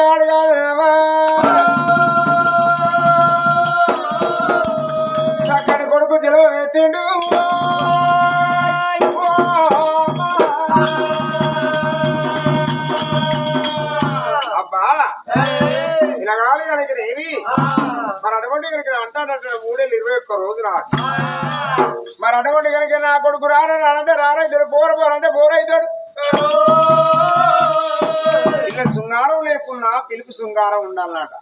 పిల్లగాడు కాదు రామా చక్కని కొడుకు జలవ ఎత్తిండు అబ్బా ఇలా కాదు కనుక ఏమి మరి అటువంటి కనుక అంటాడంటే 321 రోజు రాదు మరి అటువంటి కనుక నా కొడుకు రానంటే రానైతాడు పోరంటే పోరైతాడు ఇలా శృంగారం లేకున్నా పిలుపు శృంగారం ఉండాలన్నట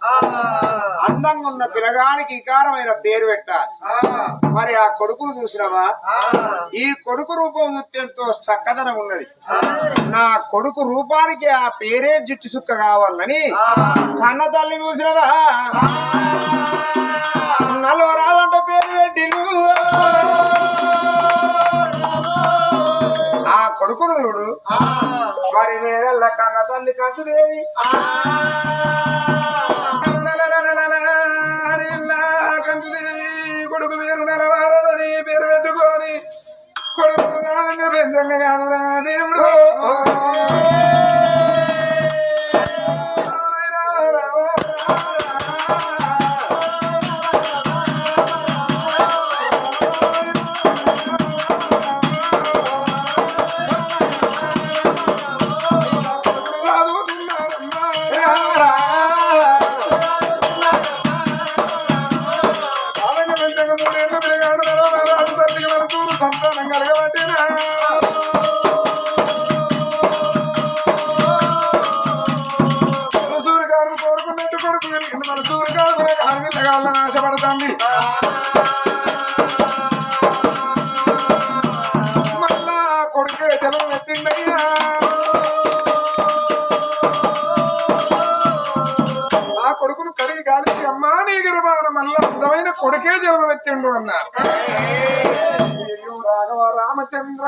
అందంగా ఉన్న పిల్లగానికి ఇకారమైన పేరు పెట్టాలి మరి ఆ కొడుకును చూసినవా ఈ కొడుకు రూపం నృత్యంతో చక్కదనం ఉన్నది నా కొడుకు రూపానికి ఆ పేరే జుట్టు సుక్క కావాలని కన్న తల్లి చూసినవా నల్లో రాదంటే పేరు పెట్టి ఆ కొడుకును చూడు మరి నేనల్ల కన్న తల్లి కంచుదేవి కంచుదేవి కొడుకు పేరు నెలవారని పేరు పెట్టుకొని కొడుకు పెంచంగా కాదురా దేవుడు సంతానం కలగబట్టినా మనసూరు గారు కోరుకున్నట్టు కొడుకు వెలిగింది మనసూరు గారు ఆడపిల్లగాళ్ళని ఆశపడుతుంది మళ్ళా కొడుకే జలం ఎత్తిండయ్యా ఆ కొడుకును కడిగి గాలికి అమ్మా నీ గిరిబాన మళ్ళా అందమైన కొడుకే జలం ఎత్తిండు అన్నారు రామచంద్ర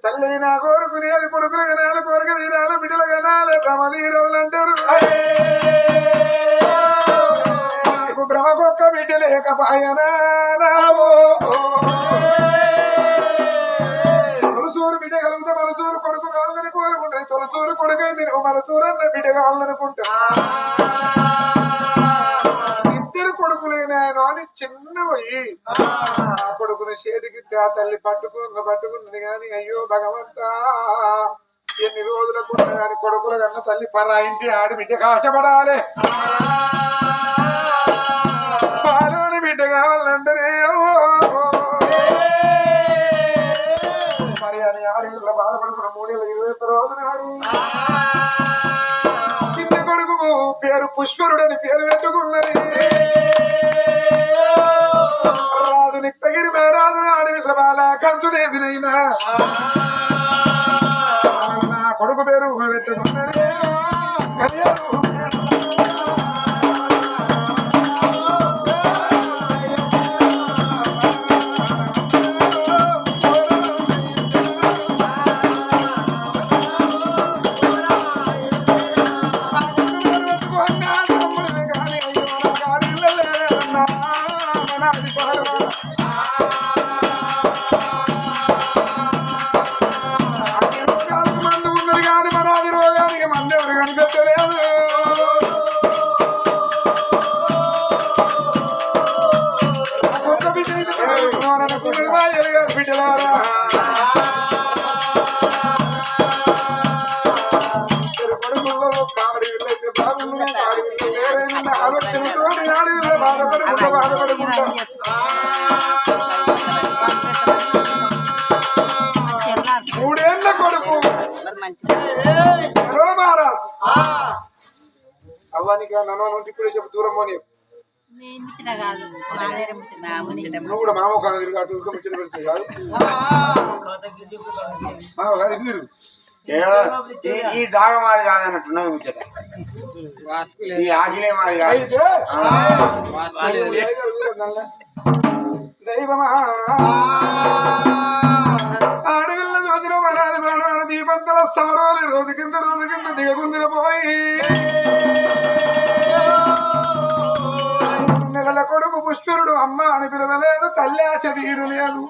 తల్లి నా కోరుకుని అది కొడుకులు కనాలి కోరిక తీరాలి బిడ్డలు కనాలి భ్రమధీరవులు అంటారు భ్రమకొక్క బిడ్డ లేకపాయనావో తొలసూరు బిడ్డ కలుగుతా మనసూరు కొడుకు కావాలని కోరుకుంటాయి తొలసూరు కొడుకైంది మనసూరు అన్న బిడ్డ కావాలనుకుంటా కొడుకులేనాయను అని చిన్న పోయి ఆ కొడుకుని చేతికి ఆ తల్లి పట్టుకున్నది కాని అయ్యో భగవంతా ఎన్ని రోజులకు కానీ కొడుకుల కన్నా తల్లి పరాయించి ఆడి బిడ్డ ఆశపడాలి పాలోని బిడ్డ కావాలంటే మరి అని 6 ఏళ్ళ బాధపడుకున్న 3 ఏళ్ళ 21 రోజు నాడు చిన్న కొడుకు పేరు పుష్పరుడని పేరు పెట్టుకున్నది రాదు నిక్తగిరి మేడాదు అడవి సభాల కంచుదేవినైనా నా కొడుకు పేరు పెట్టుకున్నది మూడేళ్ల కొడుకు అవ్వానికి నన్ను ఇప్పుడు చెప్పు దూరం పోనీ నువ్వు కూడా మామ కాదు ముచ్చట పెడుతుంది కాదు ఈ జాగ మాది కాదన్నట్టున్నది ముచ్చట ఈ ఆగిలే మాది కాదు దైవమా ఆడవిల్ల రోజులో మనాది బాణాల దీపంతల సమరోలి రోజు కింద దిగకుందిన పోయి నెలల కొడుకు పుష్పరుడు అమ్మ అని పిలవలేదు తల్లి ఆశ తీరు లేదు